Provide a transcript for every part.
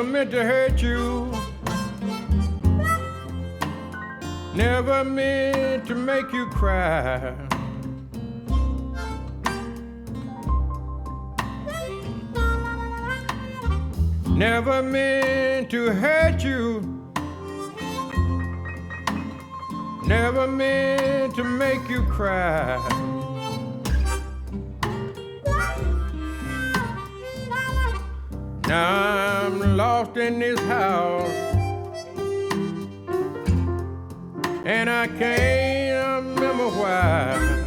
meant to hurt you. Never meant to make you cry. Never meant to hurt you. Never meant to make you cry. Now I'm lost in this house, and I can't remember why.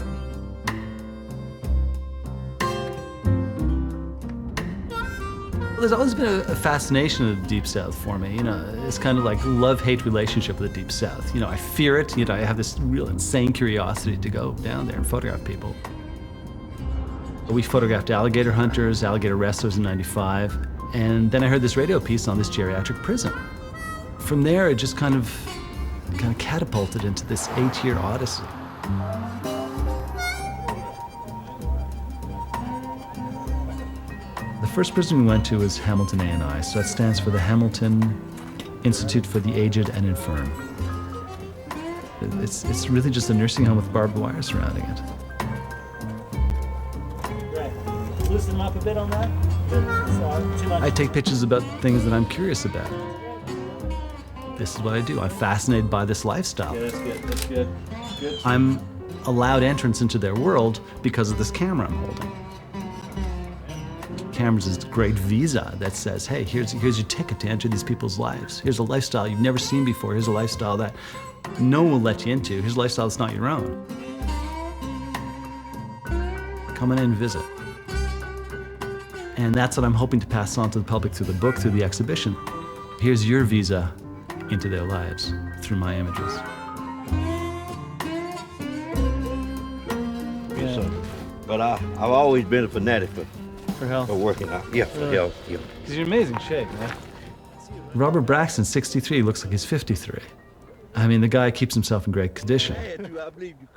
There's always been a fascination of the Deep South for me. You know, it's kind of like love-hate relationship with the Deep South. You know, I fear it. You know, I have this real insane curiosity to go down there and photograph people. We photographed alligator hunters, alligator wrestlers in '95, and then I heard this radio piece on this geriatric prison. From there, it just kind of catapulted into this 8-year odyssey. The first prison we went to was Hamilton A&I, so that stands for the Hamilton Institute for the Aged and Infirm. It's really just a nursing home with barbed wire surrounding it. Right. Loosen them up a bit on that. Too much. I take pictures about things that I'm curious about. This is what I do. I'm fascinated by this lifestyle. Yeah, that's good. That's good. Good. I'm allowed entrance into their world because of this camera I'm holding. Cameras is a great visa that says, hey, here's your ticket to enter these people's lives. Here's a lifestyle you've never seen before. Here's a lifestyle that no one will let you into. Here's a lifestyle that's not your own. Come in and visit. And that's what I'm hoping to pass on to the public through the book, through the exhibition. Here's your visa into their lives through my images. Yes, sir. But I've always been a fanatic for health. working out. Yeah, for health. Yeah. Because you're in amazing shape, man. Robert Braxton's 63, looks like he's 53. I mean, the guy keeps himself in great condition.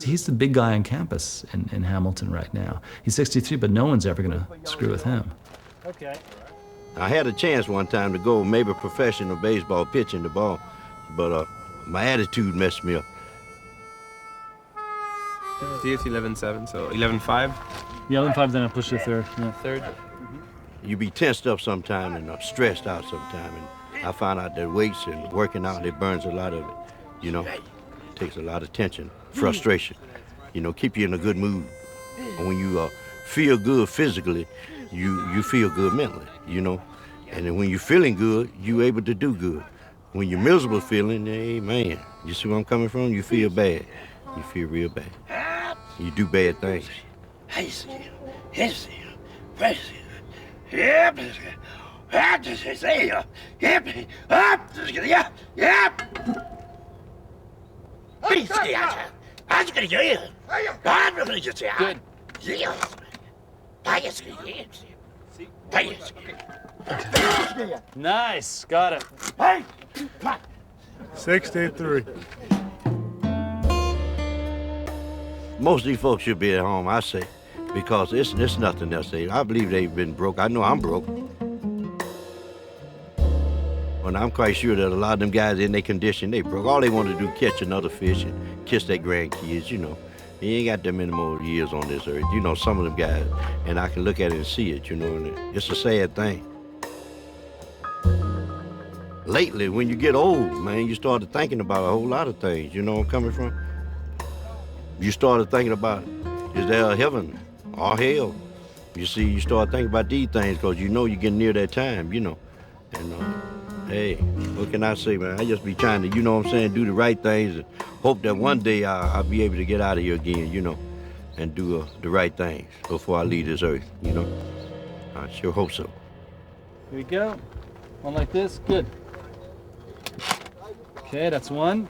He's the big guy on campus in Hamilton right now. He's 63, but no one's ever gonna screw with him. Okay. I had a chance one time to go maybe professional baseball, pitching the ball, but my attitude messed me up. It's 11-7, so 11-5. Yeah, 11-5, then I push to third. Yeah. Third. You be tensed up sometime and stressed out sometime, and I found out that weights and working out, it burns a lot of it, you know. Takes a lot of tension, frustration, you know, keep you in a good mood. And when you feel good physically, you feel good mentally, you know. And then when you're feeling good, you're able to do good. When you're miserable feeling, hey, man, you see where I'm coming from? You feel bad. You feel real bad. You do bad things. Nice, got it. 63. Most of these folks should be at home, I say, because it's nothing else. I believe they've been broke. I know I'm broke. And I'm quite sure that a lot of them guys in their condition, they broke. All they want to do is catch another fish and kiss their grandkids, you know. You ain't got that many more years on this earth. You know, some of them guys, and I can look at it and see it, you know, and it's a sad thing. Lately, when you get old, man, you started thinking about a whole lot of things, you know where I'm coming from? You started thinking about, is there a heaven or hell? You see, you start thinking about these things because you know you're getting near that time, you know. And, hey, what can I say, man? I just be trying to, you know what I'm saying, do the right things and hope that one day I'll be able to get out of here again, you know, and do the right things before I leave this earth, you know. I sure hope so. Here we go. One like this, good. Okay, that's one.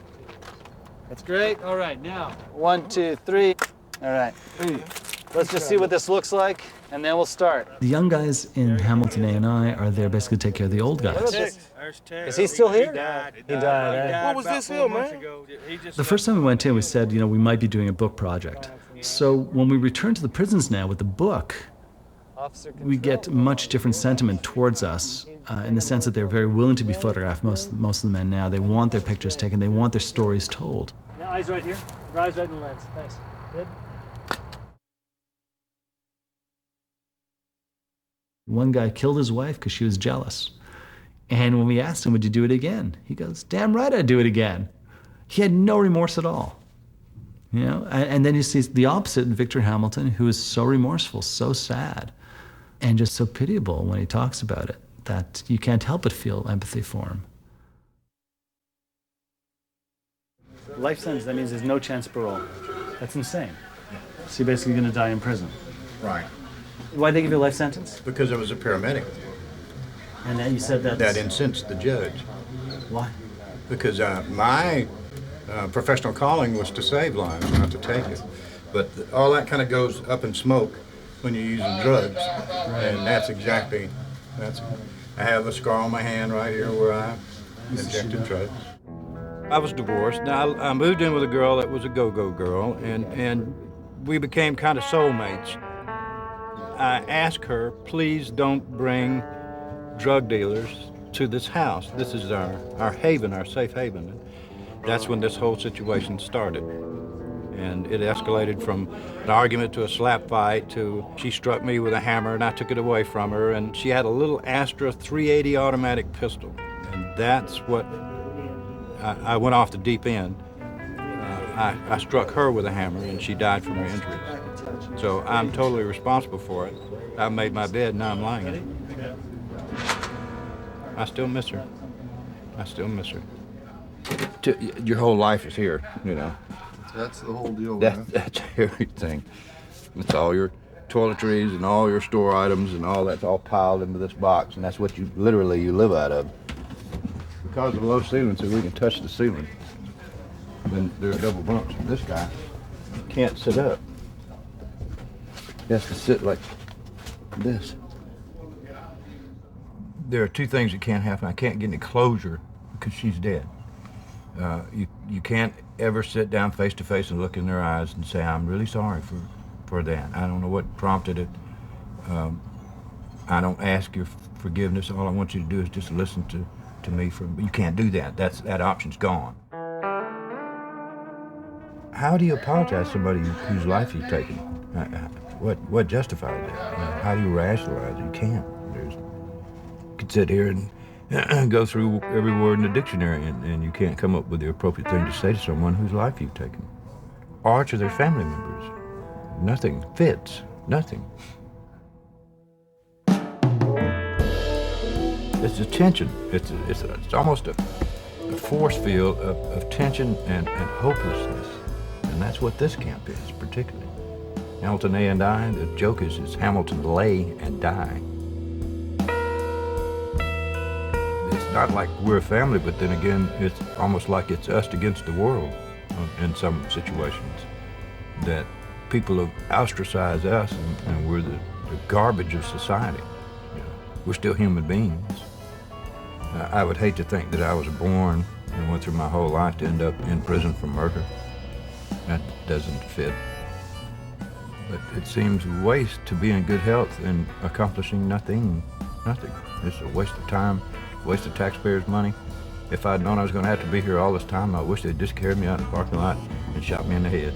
That's great. All right, now 1, 2, 3. All right. Let's just see what this looks like, and then we'll start. The young guys in Hamilton A&I are there basically to take care of the old guys. Is he still here? He died. What was this hill, man? The first time we went in, we said, you know, we might be doing a book project. So when we return to the prisons now with the book, we get much different sentiment towards us in the sense that they're very willing to be photographed, most of the men now. They want their pictures taken. They want their stories told. Now eyes right here. Your eyes right in the lens. Thanks. Good. One guy killed his wife because she was jealous. And when we asked him, would you do it again? He goes, damn right I'd do it again. He had no remorse at all. You know, and then you see the opposite in Victor Hamilton, who is so remorseful, so sad, and just so pitiable when he talks about it, that you can't help but feel empathy for him. Life sentence, that means there's no chance of parole. That's insane. So you're basically going to die in prison. Right. Why'd they give you a life sentence? Because I was a paramedic. And then you said that... That incensed the judge. Why? Because my professional calling was to save lives, not to take it. But all that kind of goes up in smoke when you're using drugs. And that's exactly... I have a scar on my hand right here where I injected drugs. I was divorced. Now, I moved in with a girl that was a go-go girl, and we became kind of soulmates. I asked her, please don't bring drug dealers to this house. This is our haven, our safe haven. That's when this whole situation started. And it escalated from an argument to a slap fight to she struck me with a hammer and I took it away from her, and she had a little Astra 380 automatic pistol. And that's what I went off the deep end. I struck her with a hammer and she died from her injuries. So I'm totally responsible for it. I made my bed, now I'm lying in it. I still miss her. I still miss her. Your whole life is here, you know. That's the whole deal, man. That's everything. It's all your toiletries and all your store items and all that's all piled into this box, and that's what you live out of. Because of the low ceiling, so we can touch the ceiling. Then there are double bumps. This guy can't sit up. He has to sit like this. There are two things that can't happen. I can't get any closure because she's dead. You can't ever sit down face to face and look in their eyes and say, I'm really sorry for that. I don't know what prompted it. I don't ask your forgiveness. All I want you to do is just listen to me. You can't do that. That option's gone. How do you apologize to somebody whose life you've taken? What justifies that? How do you rationalize it? You can't. You could sit here and go through every word in the dictionary, and you can't come up with the appropriate thing to say to someone whose life you've taken. Or to their family members. Nothing fits. Nothing. It's a tension. It's almost a force field of tension and hopelessness. And that's what this camp is, particularly. Hamilton A and I, the joke is it's Hamilton lay and die. It's not like we're a family, but then again, it's almost like it's us against the world in some situations. That people have ostracized us and we're the garbage of society. You know, we're still human beings. I would hate to think that I was born and went through my whole life to end up in prison for murder. That doesn't fit. But it seems a waste to be in good health and accomplishing nothing. Nothing. It's a waste of time, waste of taxpayers' money. If I'd known I was going to have to be here all this time, I wish they'd just carried me out in the parking lot and shot me in the head.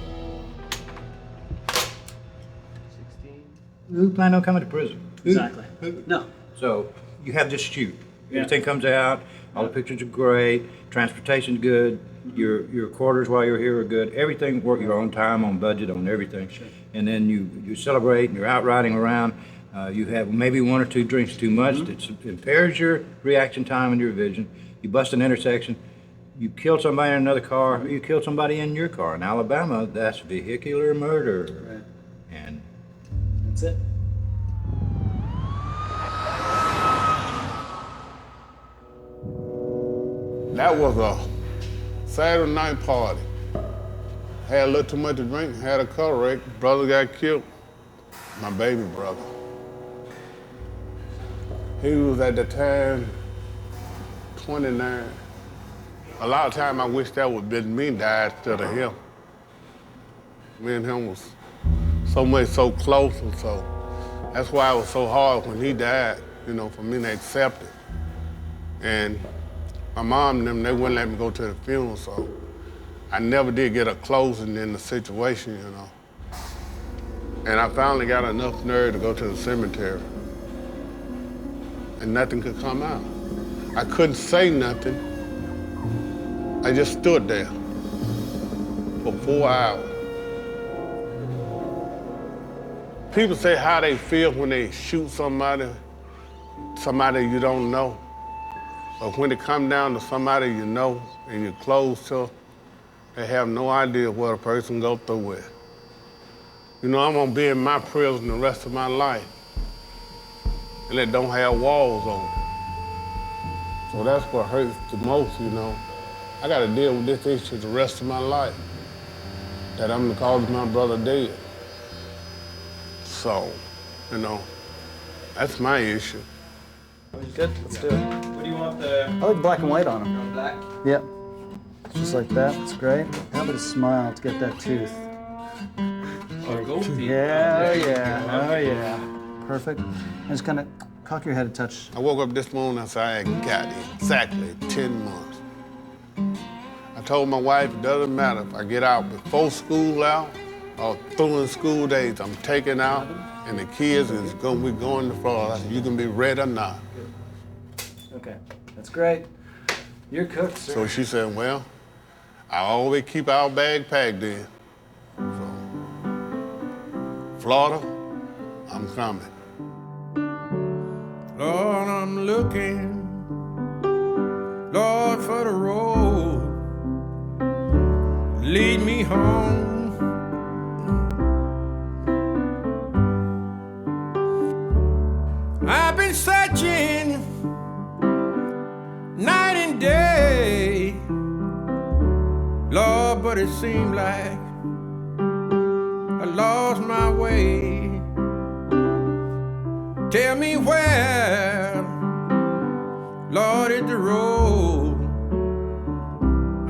Who planned on coming to prison? Exactly. No. So you have this shoot. Everything comes out, all the pictures are great, transportation's good, your quarters while you're here are good, everything work, you're on time, on budget, on everything. Sure. And then you celebrate and you're out riding around. You have maybe one or two drinks too much. It impairs your reaction time and your vision. You bust an intersection, you kill somebody in another car, or you kill somebody in your car. In Alabama, that's vehicular murder. Right. And that's it. That was a Saturday night party. Had a little too much to drink, had a car wreck, brother got killed, my baby brother. He was at the time 29. A lot of time I wish that would have been me died instead of him. Me and him was so close, and so that's why it was so hard when he died, you know, for me to accept it. And my mom and them, they wouldn't let me go to the funeral, so I never did get a closing in the situation, you know. And I finally got enough nerve to go to the cemetery, and nothing could come out. I couldn't say nothing. I just stood there for 4 hours. People say how they feel when they shoot somebody you don't know. But when it comes down to somebody you know and you're close to, they have no idea what a person goes through with. You know, I'm gonna be in my prison the rest of my life, and it don't have walls on it. So that's what hurts the most, you know. I gotta deal with this issue the rest of my life, that I'm the cause of my brother dead. So, you know, that's my issue. Good, let's do it. What do you want the... I like black and white on them. Black? Yep. Just like that, that's great. How about a smile to get that tooth? Yeah, yeah, oh yeah. Perfect. And just kind of cock your head a touch. I woke up this morning and said I had got exactly 10 months. I told my wife it doesn't matter if I get out before school out or through in school days, I'm taking out and the kids is gonna be going to Florida. I said, you can be ready or not. Okay, that's great. You're cooked, sir. So she said, well, I always keep our bag packed in. So, Florida, I'm coming. Lord, I'm looking, Lord, for the road. Lead me home. I've been searching night and day, Lord, but it seemed like I lost my way. Tell me where, Lord, is the road.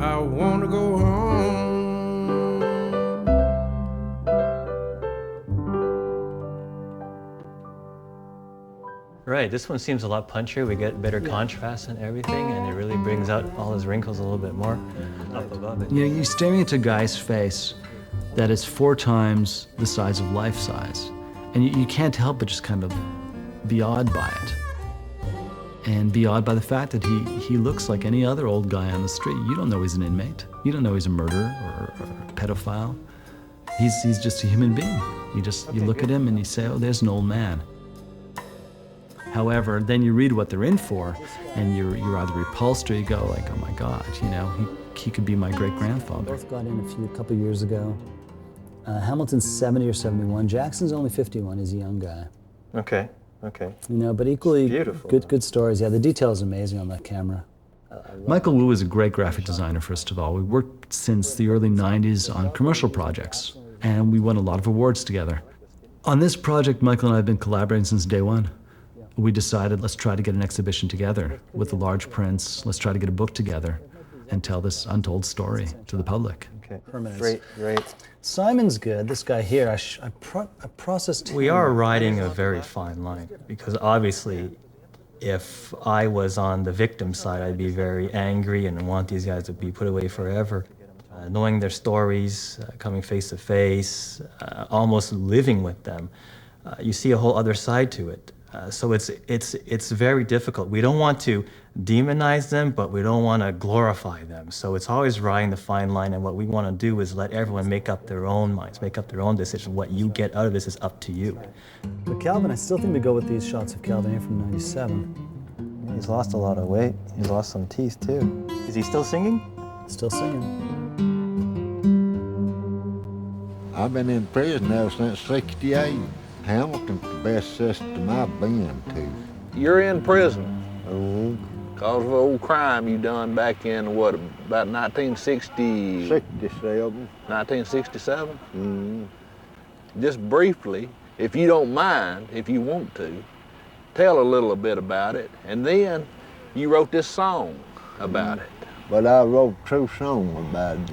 I want to go home. Right, this one seems a lot punchier. We get better contrast and everything, and it really brings out all his wrinkles a little bit more up above it. You know, you're staring into a guy's face that is 4 times the size of life size. And you can't help but just kind of be awed by it. And be awed by the fact that he looks like any other old guy on the street. You don't know he's an inmate. You don't know he's a murderer or a pedophile. He's just a human being. You look at him and you say, oh, there's an old man. However, then you read what they're in for, and you're either repulsed or you go like, oh my God, you know, he could be my great-grandfather. Both got in a couple years ago. Hamilton's 70 or 71. Jackson's only 51. He's a young guy. Okay. You know, but equally Beautiful. good stories. Yeah, the detail is amazing on that camera. Michael Wu is a great graphic designer, first of all. We worked since the early 90s on commercial projects, and we won a lot of awards together. On this project, Michael and I have been collaborating since day one. We decided, let's try to get an exhibition together with the large prints. Let's try to get a book together and tell this untold story to the public. Okay. Permanence. Great. Simon's good. This guy here, I processed him. We are riding a very fine line, because obviously, if I was on the victim side, I'd be very angry and want these guys to be put away forever. Knowing their stories, coming face to face, almost living with them, you see a whole other side to it. So it's very difficult. We don't want to demonize them, but we don't want to glorify them. So it's always riding the fine line, and what we want to do is let everyone make up their own minds, make up their own decision. What you get out of this is up to you. But Calvin, I still think we go with these shots of Calvin here from '97. He's lost a lot of weight. He's lost some teeth too. Is he still singing? Still singing. I've been in prison ever since '68. Hamilton's the best system I've been to. You're in prison because of an old crime you done back in, what, about 1960? 67. 1967? Just briefly, if you don't mind, if you want to, tell a little bit about it, and then you wrote this song about it. But I wrote a true song about it.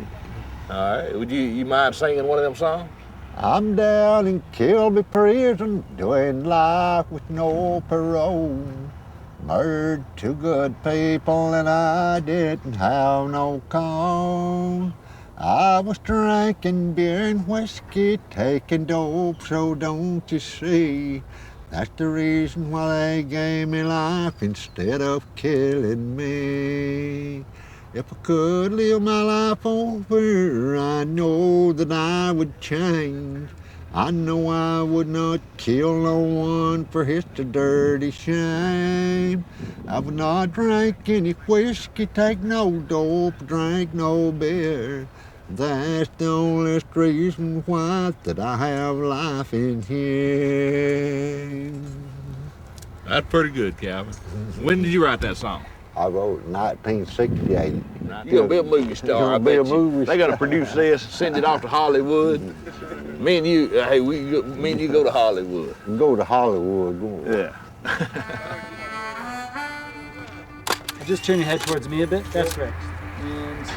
All right, would you mind singing one of them songs? I'm down in Kilby Prison, doing life with no parole. Murdered two good people and I didn't have no cause. I was drinking beer and whiskey, taking dope, so don't you see? That's the reason why they gave me life instead of killing me. If I could live my life over, I know that I would change. I know I would not kill no one for his dirty shame. I would not drink any whiskey, take no dope, drink no beer. That's the only reason why that I have life in here. That's pretty good, Calvin. When did you write that song? I wrote it in 1968. You're gonna be a movie star. I bet you. They gotta produce this, send it off to Hollywood. Me and you, hey, me and you go to Hollywood. Go to Hollywood. Go. Yeah. Just turn your head towards me a bit. That's great. And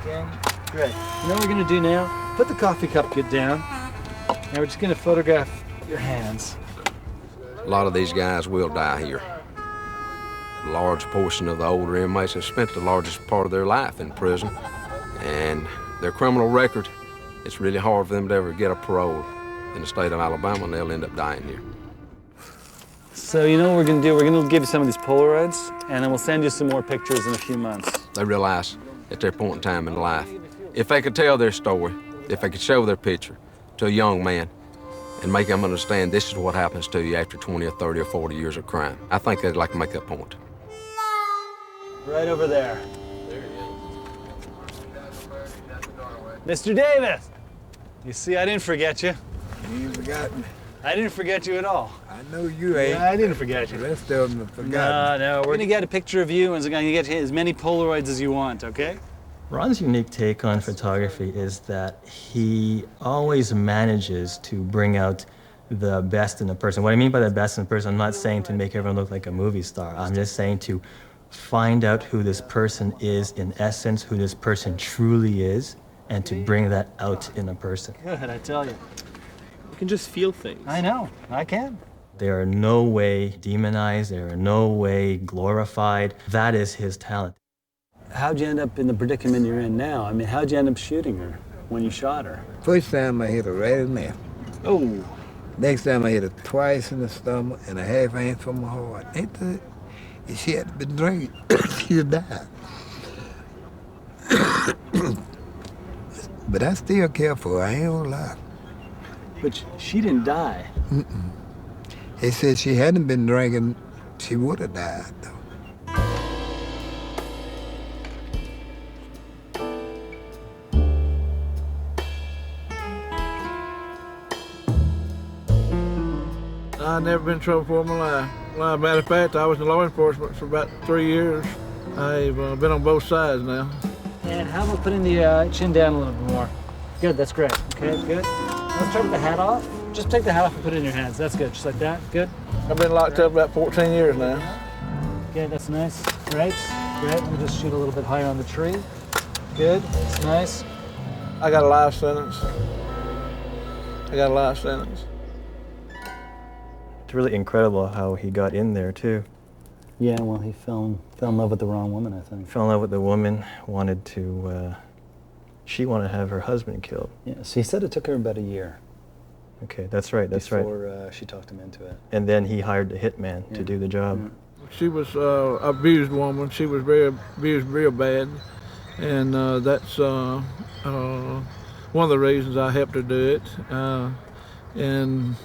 again, great. You know what we're gonna do now? Put the coffee cup down. Now we're just gonna photograph your hands. A lot of these guys will die here. A large portion of the older inmates have spent the largest part of their life in prison, and their criminal record, it's really hard for them to ever get a parole in the state of Alabama, and they'll end up dying here. So you know what we're gonna do? We're gonna give you some of these Polaroids, and then we'll send you some more pictures in a few months. They realize at their point in time in life, if they could tell their story, if they could show their picture to a young man and make them understand this is what happens to you after 20 or 30 or 40 years of crime, I think they'd like to make that point. Right over there. Mr. Davis! You see, I didn't forget you. You forgot me. I didn't forget you at all. I know you ain't. Yeah, I didn't forget you. The rest of them have forgotten. No, we're gonna get a picture of you and we're gonna get as many Polaroids as you want, okay? Ron's unique take on photography is that he always manages to bring out the best in a person. What I mean by the best in a person, I'm not saying to make everyone look like a movie star. I'm just saying to find out who this person is in essence, who this person truly is, and to bring that out in a person. Good, I tell you. You can just feel things. I know, I can. They are in no way demonized, they are in no way glorified. That is his talent. How'd you end up in the predicament you're in now? I mean, how'd you end up shooting her when you shot her? First time I hit her right in there. Oh. Next time I hit her twice in the stomach and a half inch from my heart. Ain't that? If she had been drinking, she'd died. But I still care for her, I ain't gonna lie. But she didn't die. Mm-mm. They said she hadn't been drinking, she would have died, though. I've never been in trouble before in my life. Well, as a matter of fact, I was in law enforcement for about 3 years. I've been on both sides now. And how about putting the chin down a little bit more? Good, that's great. Okay, good. Let's start with the hat off. Just take the hat off and put it in your hands. That's good, just like that. Good. I've been locked up about 14 years now. Okay, that's nice. Great, great. Let me just shoot a little bit higher on the tree. Good, that's nice. I got a life sentence. It's really incredible how he got in there, too. Yeah, well, he fell in love with the wrong woman, I think. Fell in love with the woman, wanted to, she wanted to have her husband killed. Yeah, so he said it took her about a year. Okay, that's right, that's right. Before she talked him into it. And then he hired a hitman to do the job. Yeah. She was an abused woman. She was very abused real bad. And that's one of the reasons I helped her do it. And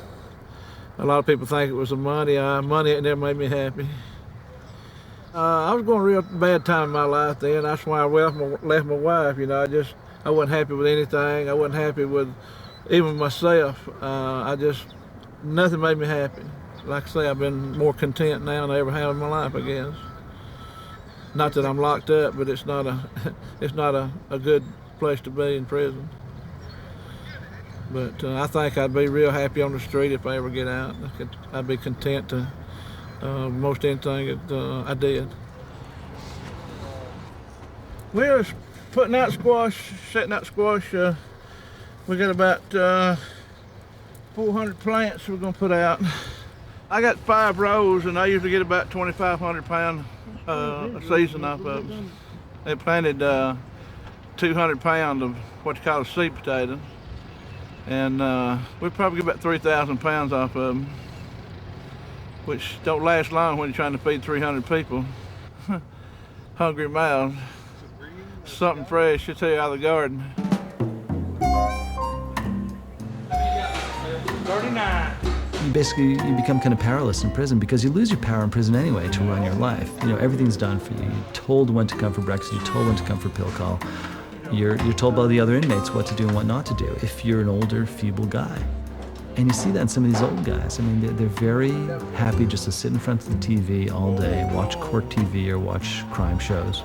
a lot of people think it was the money. Money never made me happy. I was going a real bad time in my life then. That's why I left my wife. You know, I wasn't happy with anything. I wasn't happy with even myself. Nothing made me happy. Like I say, I've been more content now than I ever have in my life, I guess. Not that I'm locked up, but it's not a good place to be in prison. But I think I'd be real happy on the street if I ever get out. I'd be content to most anything that I did. We're putting out squash, setting out squash. We got about 400 plants we're gonna put out. I got 5 rows, and I usually get about 2,500 pounds a season off of them. They planted 200 pounds of what you call a sweet potato, and we probably get about 3,000 pounds off of them, which don't last long when you're trying to feed 300 people. Hungry mouths. Something fresh, you tell you, out of the garden. 39. You become kind of powerless in prison because you lose your power in prison anyway to run your life. You know, everything's done for you. You're told when to come for breakfast, you're told when to come for pill call. You're told by the other inmates what to do and what not to do if you're an older, feeble guy. And you see that in some of these old guys. I mean, they're very happy just to sit in front of the TV all day, watch court TV or watch crime shows,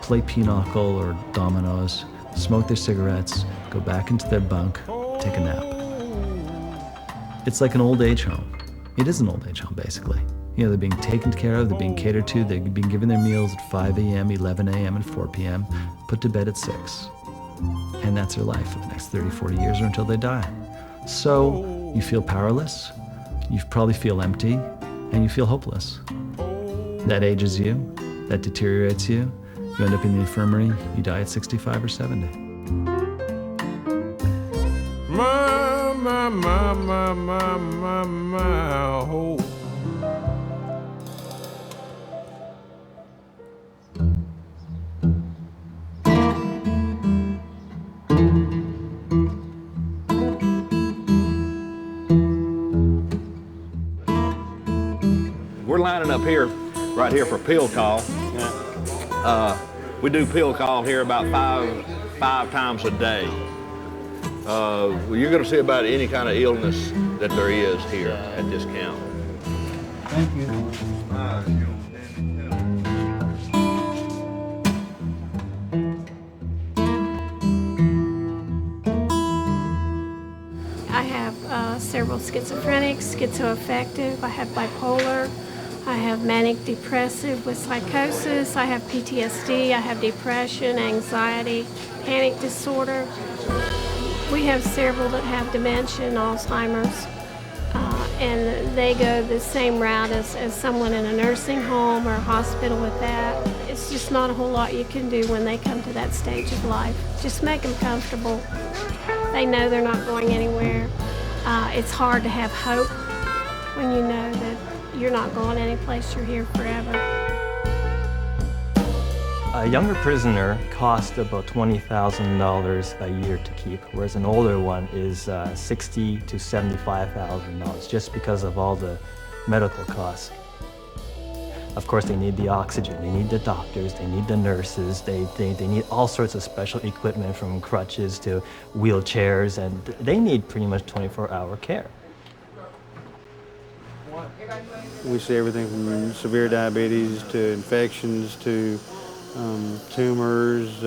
play pinochle or dominoes, smoke their cigarettes, go back into their bunk, take a nap. It's like an old age home. It is an old age home, basically. You know, they're being taken care of, they're being catered to, they're being given their meals at 5 a.m., 11 a.m., and 4 p.m., put to bed at 6. And that's their life for the next 30, 40 years or until they die. So you feel powerless, you probably feel empty, and you feel hopeless. That ages you, that deteriorates you. You end up in the infirmary, you die at 65 or 70. Oh. We're lining up here, right here for pill call. We do pill call here about five times a day. You're going to see about any kind of illness that there is here at this camp. Thank you. I have several schizophrenics, schizoaffective, I have bipolar, I have manic depressive with psychosis, I have PTSD, I have depression, anxiety, panic disorder. We have several that have dementia and Alzheimer's, and they go the same route as someone in a nursing home or a hospital with that. It's just not a whole lot you can do when they come to that stage of life. Just make them comfortable. They know they're not going anywhere. It's hard to have hope when you know that you're not going anyplace, you're here forever. A younger prisoner costs about $20,000 a year to keep, whereas an older one is $60,000 to $75,000, just because of all the medical costs. Of course, they need the oxygen, they need the doctors, they need the nurses, they need all sorts of special equipment from crutches to wheelchairs, and they need pretty much 24-hour care. We see everything from severe diabetes to infections to tumors,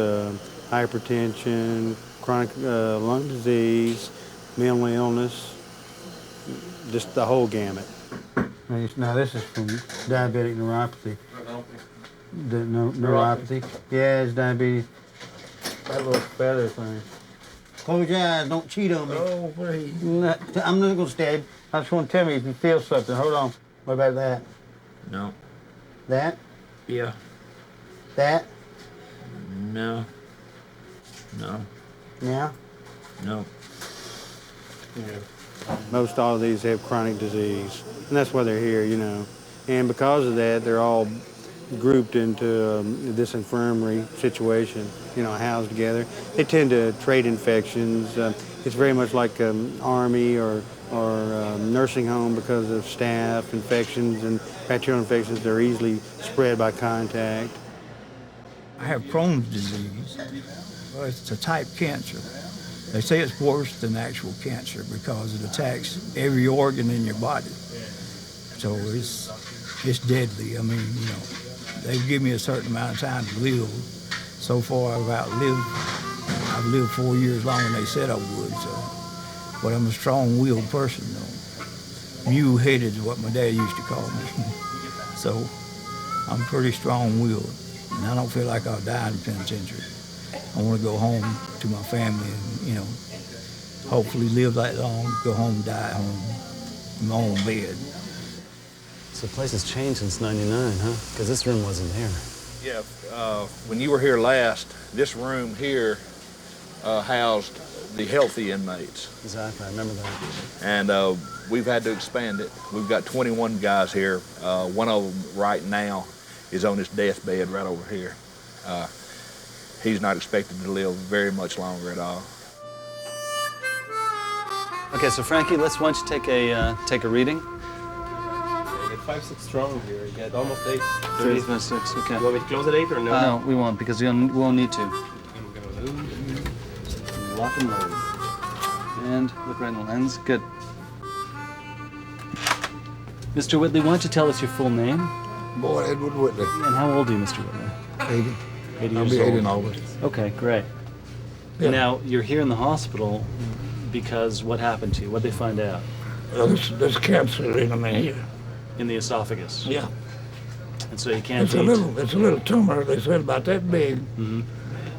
hypertension, chronic lung disease, mental illness, just the whole gamut. Now this is from diabetic neuropathy. The neuropathy. Yeah, it's diabetes. That little feather thing. Close your eyes, don't cheat on me. Oh, please. I'm not gonna stab. I just want to tell me if you feel something. Hold on. What about that? No. That? Yeah. That? No. No. Yeah? No. Yeah. Most all of these have chronic disease, and that's why they're here, you know. And because of that, they're all grouped into this infirmary situation, you know, housed together. They tend to trade infections. It's very much like Army or nursing home because of staph infections and bacterial infections. They're easily spread by contact. I have Crohn's disease. Well, it's a type cancer. They say it's worse than actual cancer because it attacks every organ in your body. So it's deadly. I mean, you know, they give me a certain amount of time to live. So far, I've lived 4 years longer than they said I would. So, but I'm a strong-willed person, though. Mule-headed is what my dad used to call me. So I'm pretty strong-willed, and I don't feel like I'll die in the penitentiary. I want to go home to my family and, you know, hopefully live that long, go home, die at home, in my own bed. So the place has changed since '99, huh? Because this room wasn't here. Yeah, when you were here last, this room here housed the healthy inmates. Exactly, I remember that. And we've had to expand it. We've got 21 guys here. One of them right now is on his deathbed right over here. He's not expected to live very much longer at all. Okay, so Frankie, why don't you take a reading? We get 5-6 strong here. You get almost 8. 35.6, okay. You want me to close at 8 or no? No, we won't, because we won't need to. I'm gonna lose. Lock and load. And look right in the lens. Good. Mr. Whitley, why don't you tell us your full name? Boy, Edward Whitley. And how old are you, Mr. Whitley? 80. 80 I'll years be 80 old. in August. Okay, great. Yeah. Now, you're here in the hospital because what happened to you? What'd they find out? There's cancer in me here. In the esophagus? Yeah. And so you can't It's eat? a little tumor, they said, about that big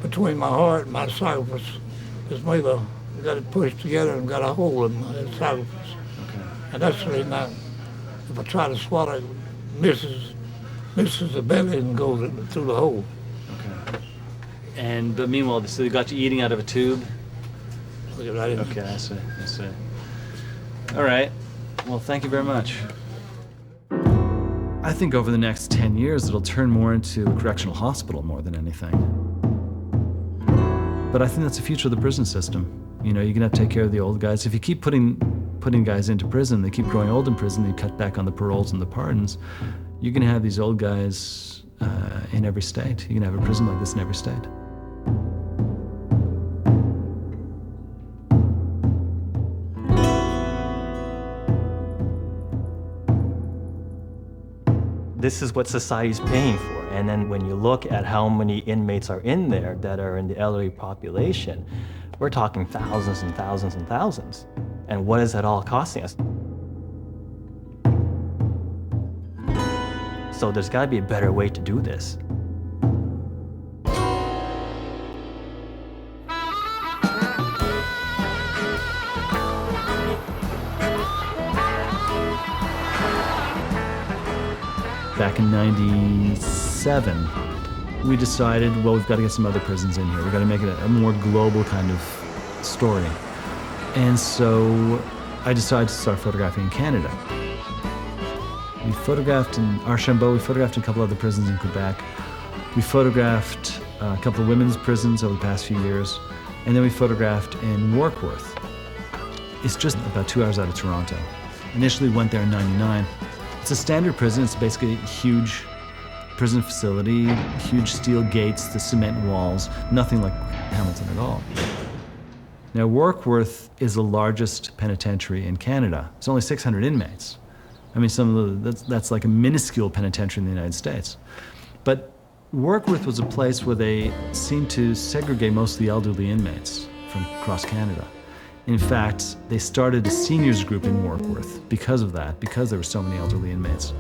between my heart and my esophagus. It's made got it pushed together and got a hole in my esophagus. Okay. And that's the reason if I try to swallow it, misses the belly and goes through the hole. Okay. But meanwhile, so they got you eating out of a tube? Right. Okay, I see. All right. Well, thank you very much. I think over the next 10 years, it'll turn more into a correctional hospital more than anything. But I think that's the future of the prison system. You know, you're gonna have to take care of the old guys. If you keep putting guys into prison, they keep growing old in prison, you cut back on the paroles and the pardons, you're gonna have these old guys in every state. You're gonna have a prison like this in every state. This is what society's paying for. And then when you look at how many inmates are in there that are in the elderly population, we're talking thousands and thousands and thousands. And what is that all costing us? So there's got to be a better way to do this. Back in '97, we decided, well, we've got to get some other prisons in here. We've got to make it a more global kind of story. And so I decided to start photographing in Canada. We photographed in Archambault, we photographed in a couple other prisons in Quebec. We photographed a couple of women's prisons over the past few years. And then we photographed in Warkworth. It's just about 2 hours out of Toronto. Initially went there in '99. It's a standard prison. It's basically a huge prison facility, huge steel gates, the cement walls, nothing like Hamilton at all. Now, Warkworth is the largest penitentiary in Canada. It's only 600 inmates. I mean, that's like a minuscule penitentiary in the United States. But Warkworth was a place where they seemed to segregate most of the elderly inmates from across Canada. In fact, they started a seniors group in Warkworth because of that, because there were so many elderly inmates. Do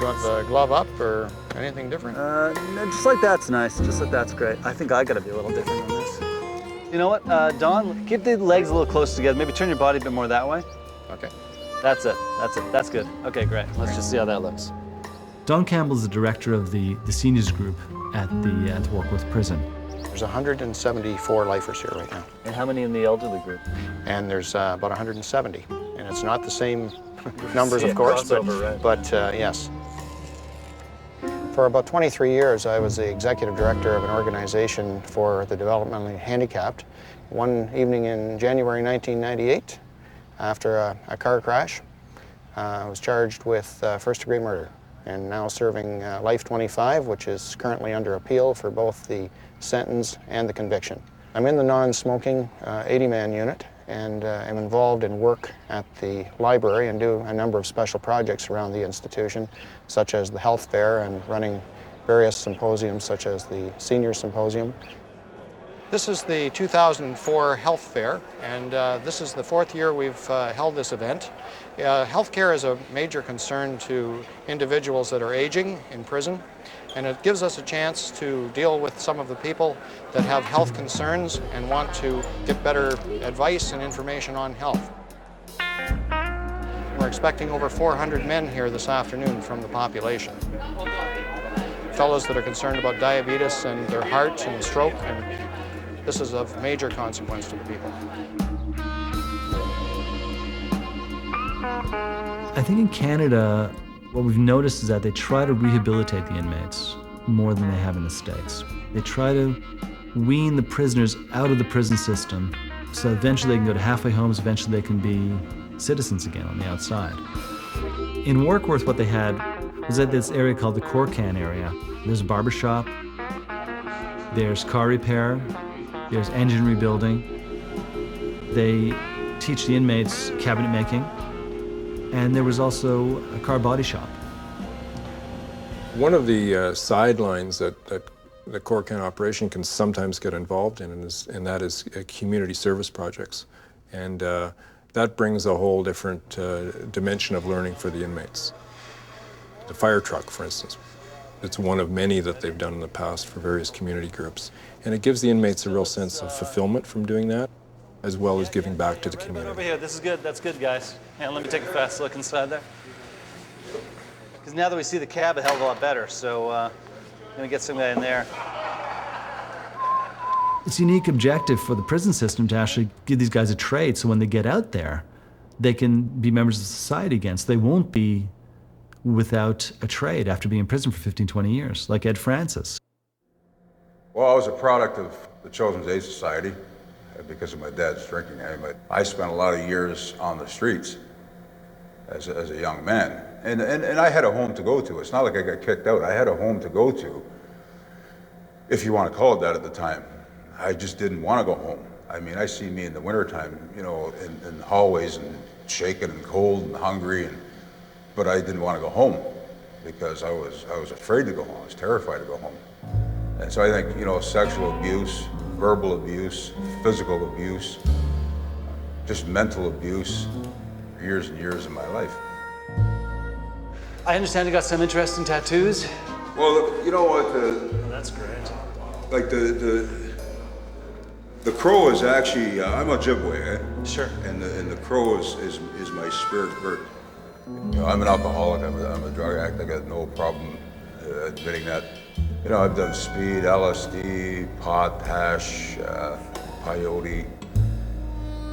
you want the glove up or anything different? No, just like that's nice. Just like that's great. I think I gotta be a little different on this. You know what, Don, keep the legs a little close together. Maybe turn your body a bit more that way. Okay. That's it. That's good. Okay, great. Let's just see how that looks. Don Campbell is the director of the seniors group at the Warkworth prison. There's 174 lifers here right now. And how many in the elderly group? And there's about 170. And it's not the same numbers, of course, but yes. For about 23 years, I was the executive director of an organization for the developmentally handicapped. One evening in January 1998, after a car crash, I was charged with first-degree murder and now serving life 25, which is currently under appeal for both the sentence and the conviction. I'm in the non-smoking 80-man unit and am involved in work at the library and do a number of special projects around the institution, such as the health fair and running various symposiums such as the senior symposium. This is the 2004 health fair, and this is the 4th year we've held this event. Healthcare is a major concern to individuals that are aging in prison, and it gives us a chance to deal with some of the people that have health concerns and want to get better advice and information on health. We're expecting over 400 men here this afternoon from the population. Fellows that are concerned about diabetes and their heart and stroke, and this is of major consequence to the people. I think in Canada, what we've noticed is that they try to rehabilitate the inmates more than they have in the States. They try to wean the prisoners out of the prison system so eventually they can go to halfway homes, eventually they can be citizens again on the outside. In Warkworth, what they had was at this area called the Corcan area. There's a barber shop, there's car repair, there's engine rebuilding. They teach the inmates cabinet making, and there was also a car body shop. One of the sidelines that the Corcan operation can sometimes get involved in, and that is community service projects. And that brings a whole different dimension of learning for the inmates. The fire truck, for instance, it's one of many that they've done in the past for various community groups. And it gives the inmates a real sense of fulfillment from doing that, as well as giving back to the community. Over here, this is good, that's good, guys. And let me take a fast look inside there. Because now that we see the cab, a hell of a lot better, so I'm gonna get some guy in there. It's a unique objective for the prison system to actually give these guys a trade, so when they get out there, they can be members of society again. So they won't be without a trade after being in prison for 15, 20 years, like Ed Francis. Well, I was a product of the Children's Aid Society because of my dad's drinking habit. I spent a lot of years on the streets as a young man. And I had a home to go to. It's not like I got kicked out. I had a home to go to, if you want to call it that at the time. I just didn't want to go home. I mean, I see me in the wintertime, you know, in the hallways and shaking and cold and hungry, but I didn't want to go home because I was afraid to go home. I was terrified to go home. And so I think, you know, sexual abuse, verbal abuse, physical abuse, just mental abuse, years and years of my life. I understand you got some interesting tattoos. Well, you know what? Oh, that's great. Like the crow is actually, I'm Ojibwe, eh? Sure. And the crow is my spirit bird. You know, I'm an alcoholic, I'm a drug addict, I got no problem admitting that. You know, I've done speed, LSD, pot, hash, peyote.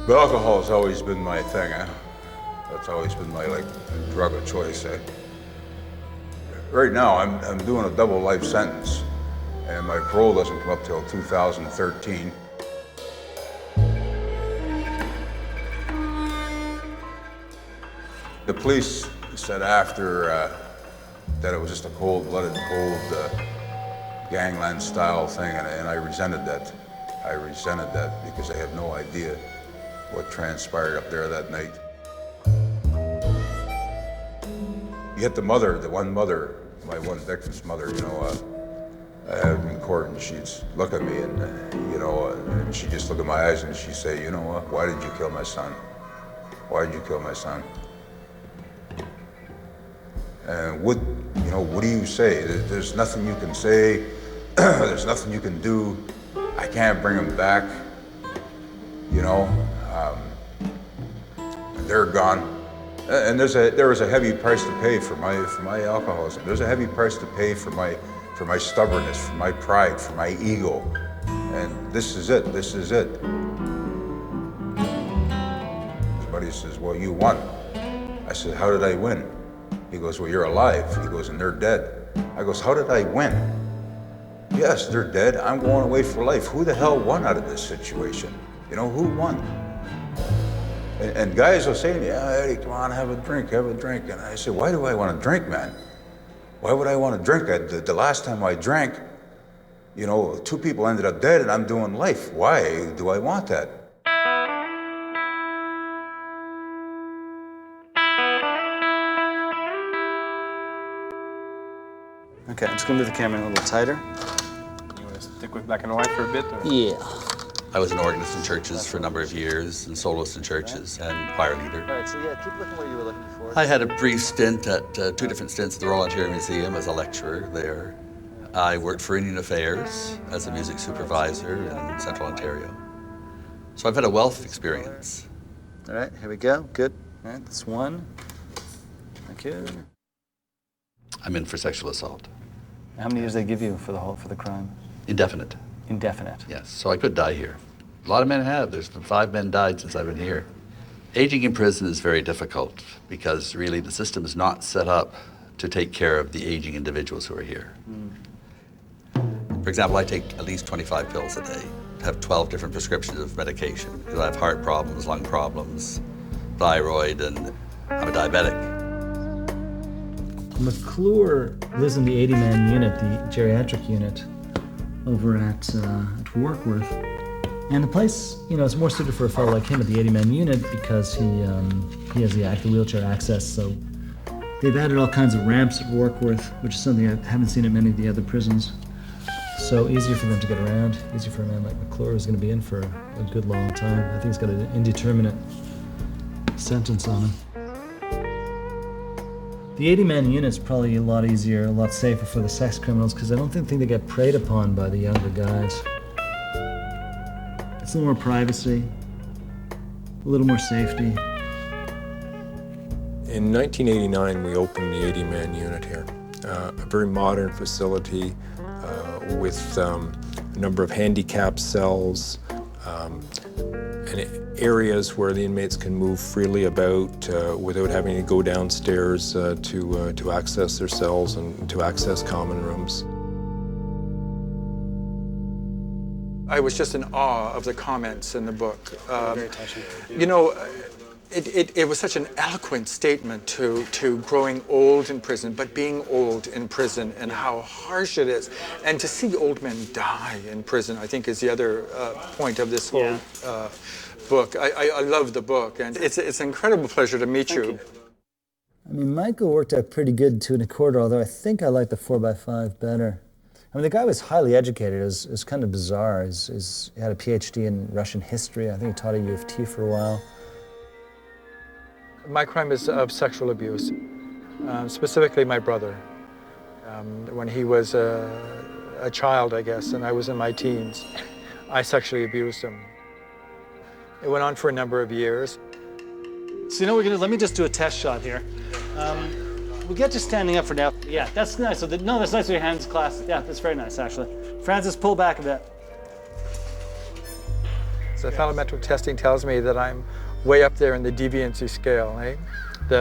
But alcohol's always been my thing, eh? That's always been my, like, drug of choice, eh? Right now, I'm doing a double life sentence, and my parole doesn't come up till 2013. The police said after that it was just a cold-blooded, gangland style thing, and I resented that. I resented that because I had no idea what transpired up there that night. You hit the mother, the one mother, my one victim's mother, you know, I had her in court and she'd look at me and, you know, and she'd just look at my eyes and she'd say, you know what, why did you kill my son? Why did you kill my son? And what do you say? There's nothing you can say, there's nothing you can do. I can't bring him back, you know, they're gone. And there was a heavy price to pay for my alcoholism. There's a heavy price to pay for my stubbornness, for my pride, for my ego. And this is it, this is it. His buddy says, well, you won. I said, how did I win? He goes, well, you're alive. He goes, and they're dead. I goes, how did I win? Yes, they're dead. I'm going away for life. Who the hell won out of this situation? You know, who won? And guys will say to me, yeah, Eddie, come on, have a drink, have a drink. And I say, why do I want to drink, man? Why would I want to drink? The last time I drank, you know, 2 people ended up dead and I'm doing life. Why do I want that? Okay, I'm just gonna move the camera in a little tighter. You want to stick with black and white for a bit? Or? Yeah. I was an organist in churches for a number of years, and soloist in churches, and choir leader. All right, so yeah, keep looking where you were looking before. I had a brief stint at 2 different stints at the Royal Ontario Museum as a lecturer there. I worked for Indian Affairs as a music supervisor in Central Ontario. So I've had a wealth of experience. All right, here we go. Good. All right, that's 1, Thank you. I'm in for sexual assault. How many years they give you for the crime? Indefinite. Indefinite. Yes, so I could die here. A lot of men have. There's been 5 men died since I've been here. Aging in prison is very difficult because really the system is not set up to take care of the aging individuals who are here. For example, I take at least 25 pills a day, have 12 different prescriptions of medication because I have heart problems, lung problems, thyroid, and I'm a diabetic. McClure lives in the 80-man unit, the geriatric unit, over at Warkworth. And the place, is more suited for a fellow like him at the 80-man unit because he has the wheelchair access. So they've added all kinds of ramps at Warkworth, which is something I haven't seen at many of the other prisons. So easier for them to get around, easier for a man like McClure who's going to be in for a good long time. I think he's got an indeterminate sentence on him. The 80-man unit's probably a lot easier, a lot safer for the sex criminals because I don't think they get preyed upon by the younger guys. It's a little more privacy, a little more safety. In 1989, we opened the 80-man unit here, a very modern facility with a number of handicap cells and areas where the inmates can move freely about without having to go downstairs to access their cells and to access common rooms. I was just in awe of the comments in the book. Very touching. It was such an eloquent statement to growing old in prison, but being old in prison and how harsh it is. And to see old men die in prison, I think, is the other point of this whole book. I love the book, and it's an incredible pleasure to meet you. I mean, Michael worked out pretty good 2 1/4, although I think I like the 4x5 better. I mean, the guy was highly educated. It was kind of bizarre. He had a PhD in Russian history. I think he taught at U of T for a while. My crime is of sexual abuse, specifically my brother. When he was a child, I guess, and I was in my teens, I sexually abused him. It went on for a number of years. So you know what we're gonna do? Let me just do a test shot here. We'll get you standing up for now. Yeah, that's nice. That's nice with your hands clasped. Yeah, that's very nice, actually. Francis, pull back a bit. So phallometric testing tells me that I'm way up there in the deviancy scale, eh?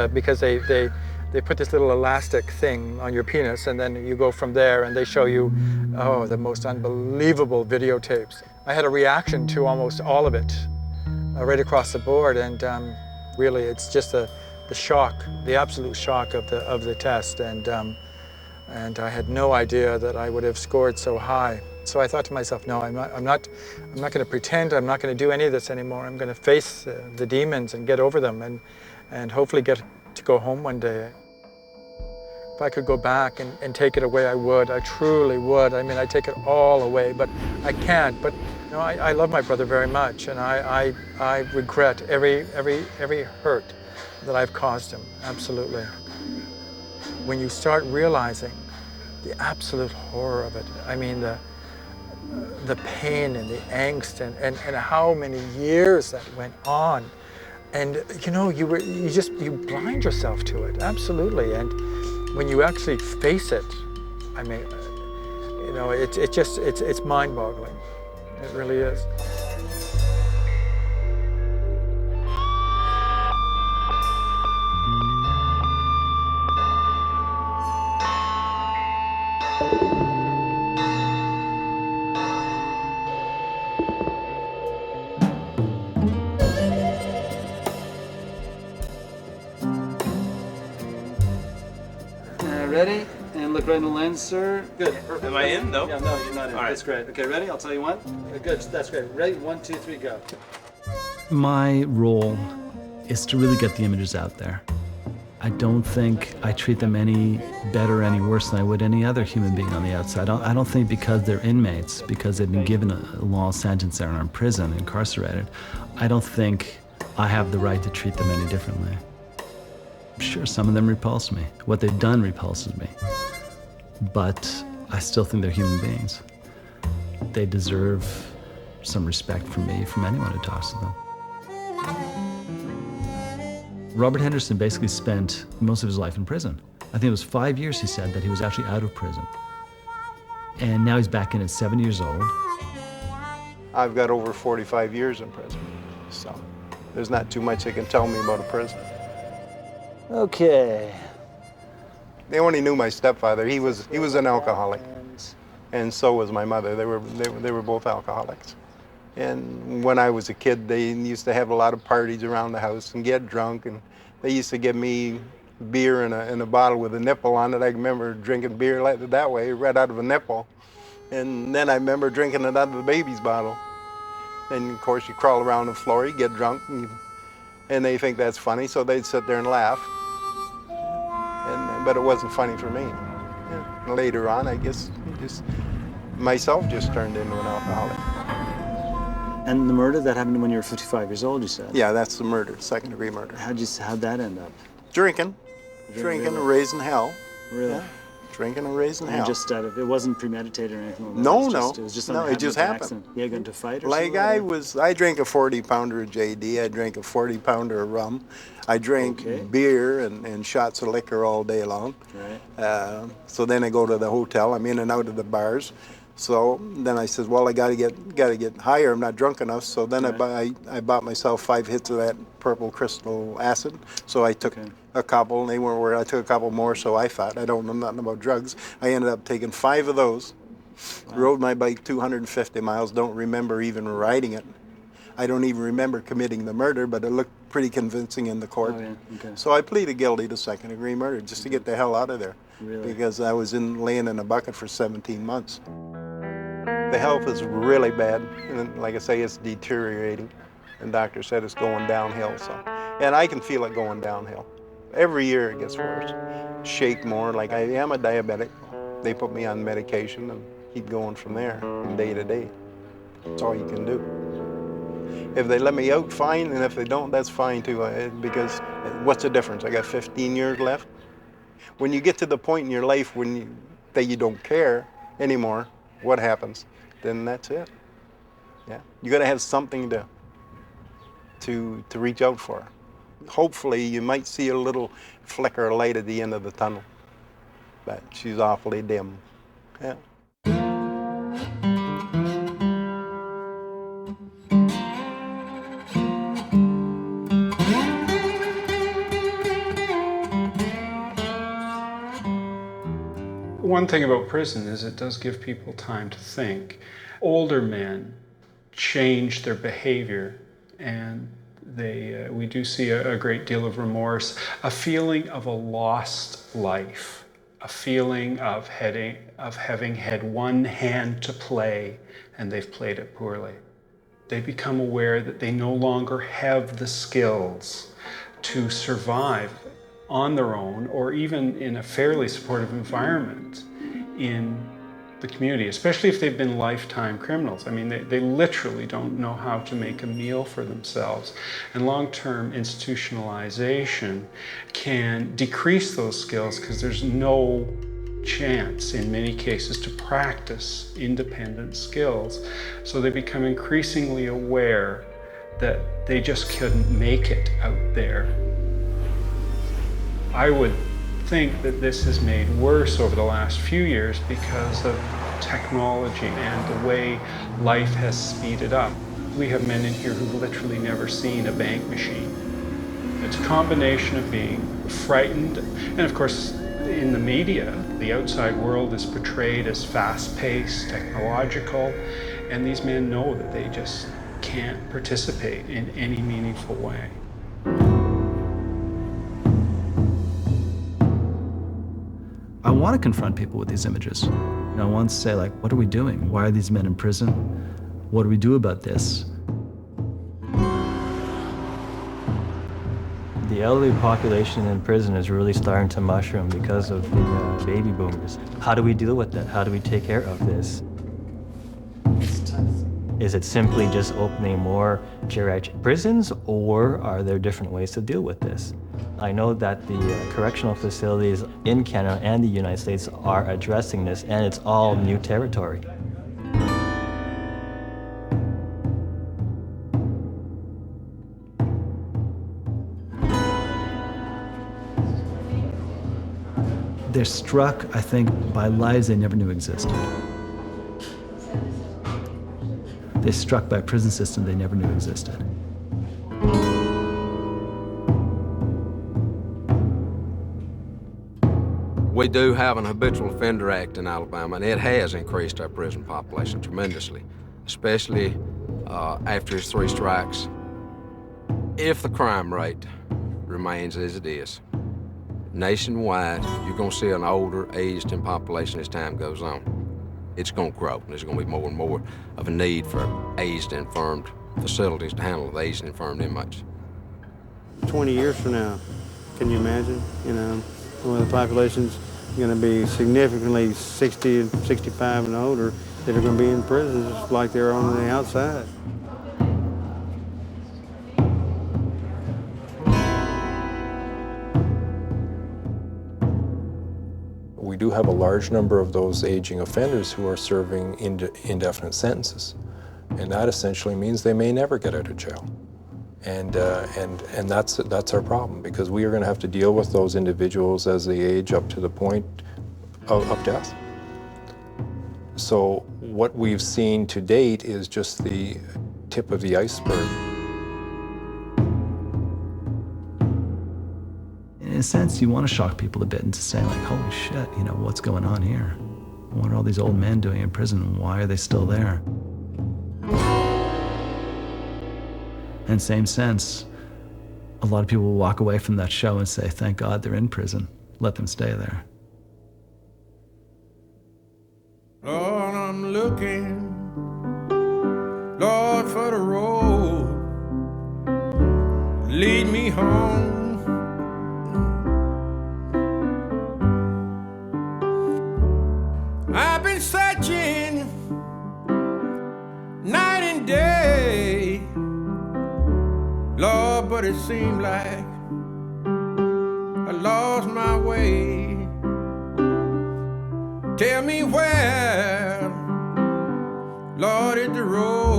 Because they put this little elastic thing on your penis, and then you go from there, and they show you, the most unbelievable videotapes. I had a reaction to almost all of it, right across the board, and really, it's just the shock, the absolute shock of the test, and I had no idea that I would have scored so high. So I thought to myself, no, I'm not going to pretend. I'm not going to do any of this anymore. I'm going to face the demons and get over them, and hopefully get to go home one day. If I could go back and take it away, I would. I truly would. I mean, I take it all away, but I can't. But I love my brother very much, and I regret every hurt that I've caused him. Absolutely. When you start realizing the absolute horror of it, I mean the pain and the angst and how many years that went on, and you blind yourself to it, absolutely. And when you actually face it, I mean, it's mind-boggling. It really is. Ready? And look right in the lens, sir. Good. Perfect. Am I in, though? Yeah, no, you're not in. All right. That's great. Okay, ready? I'll tell you when. Good. That's great. Ready? 1, 2, 3, go. My role is to really get the images out there. I don't think I treat them any better, any worse than I would any other human being on the outside. I don't think because they're inmates, because they've been given a long sentence and are in prison, incarcerated, I don't think I have the right to treat them any differently. Sure, some of them repulse me. What they've done repulses me. But I still think they're human beings. They deserve some respect from me, from anyone who talks to them. Robert Henderson basically spent most of his life in prison. I think it was 5 years, he said, that he was actually out of prison. And now he's back in at 7 years old. I've got over 45 years in prison, so there's not too much they can tell me about a prison. Okay. They only knew my stepfather. He was an alcoholic, and so was my mother. They were both alcoholics. And when I was a kid, they used to have a lot of parties around the house and get drunk, and they used to give me beer in a bottle with a nipple on it. I remember drinking beer that way, right out of a nipple. And then I remember drinking it out of the baby's bottle. And of course, you crawl around the floor, you get drunk, and they think that's funny, so they'd sit there and laugh. But it wasn't funny for me. Yeah. Later on, I guess, myself just turned into an alcoholic. And the murder, that happened when you were 55 years old, you said? Yeah, that's the murder, second-degree murder. How'd that end up? Drinking and raising hell. Really? Yeah. Drinking and raising hell. Just out of, it wasn't premeditated or anything like that? No, It was just it just happened. You got into a fight or like something? I drank a 40-pounder of JD, I drank a 40-pounder of rum, I drank beer and shots of liquor all day long. Right. So then I go to the hotel, I'm in and out of the bars. So then I said, well, I gotta get higher, I'm not drunk enough. So then I bought myself 5 hits of that purple crystal acid. So I took a couple, and they weren't where I took a couple more, so I thought, I don't know nothing about drugs. I ended up taking 5 of those, rode my bike 250 miles, don't remember even riding it. I don't even remember committing the murder, but it looked pretty convincing in the court. Oh, yeah. Okay. So I pleaded guilty to second-degree murder just to get the hell out of there. Really? Because I was laying in a bucket for 17 months. The health is really bad, and like I say, it's deteriorating. And doctor said it's going downhill, and I can feel it going downhill. Every year it gets worse. Shake more, like I am a diabetic. They put me on medication and keep going from there, from day to day. That's all you can do. If they let me out, fine, and if they don't, that's fine too, because what's the difference? I got 15 years left. When you get to the point in your life that you don't care anymore, what happens? Then that's it. Yeah, you got to have something to reach out for. Hopefully, you might see a little flicker of light at the end of the tunnel, but she's awfully dim. Yeah. One thing about prison is it does give people time to think. Older men change their behavior, and we do see a great deal of remorse, a feeling of a lost life, a feeling of having had one hand to play and they've played it poorly. They become aware that they no longer have the skills to survive on their own, or even in a fairly supportive environment in the community, especially if they've been lifetime criminals. I mean, they literally don't know how to make a meal for themselves. And long-term institutionalization can decrease those skills because there's no chance in many cases to practice independent skills. So they become increasingly aware that they just couldn't make it out there. I would think that this is made worse over the last few years because of technology and the way life has speeded up. We have men in here who've literally never seen a bank machine. It's a combination of being frightened, and of course in the media, the outside world is portrayed as fast-paced, technological, and these men know that they just can't participate in any meaningful way. I want to confront people with these images. I want to say, like, what are we doing? Why are these men in prison? What do we do about this? The elderly population in prison is really starting to mushroom because of the baby boomers. How do we deal with that? How do we take care of this? Is it simply just opening more geriatric prisons, or are there different ways to deal with this? I know that the correctional facilities in Canada and the United States are addressing this, and it's all new territory. They're struck, I think, by lives they never knew existed. They're struck by a prison system they never knew existed. We do have an habitual offender act in Alabama, and it has increased our prison population tremendously, especially after his 3 strikes. If the crime rate remains as it is, nationwide, you're going to see an older, aged-in population as time goes on. It's going to grow, and there's going to be more and more of a need for aged, infirmed facilities to handle the aged, infirmed inmates. 20 years from now, can you imagine? You know, when the population's going to be significantly 60 and 65 and older that are going to be in prisons just like they're on the outside. We do have a large number of those aging offenders who are serving indefinite sentences. And that essentially means they may never get out of jail. And that's our problem, because we are going to have to deal with those individuals as they age up to the point of death. So what we've seen to date is just the tip of the iceberg. In a sense, you want to shock people a bit and to say, like, holy shit, you know, what's going on here? What are all these old men doing in prison? Why are they still there? In the same sense, a lot of people will walk away from that show and say, thank God they're in prison. Let them stay there. Lord, I'm looking, Lord, for the road. Lead me home. I've been searching night and day, Lord, but it seemed like I lost my way. Tell me where, Lord, is the road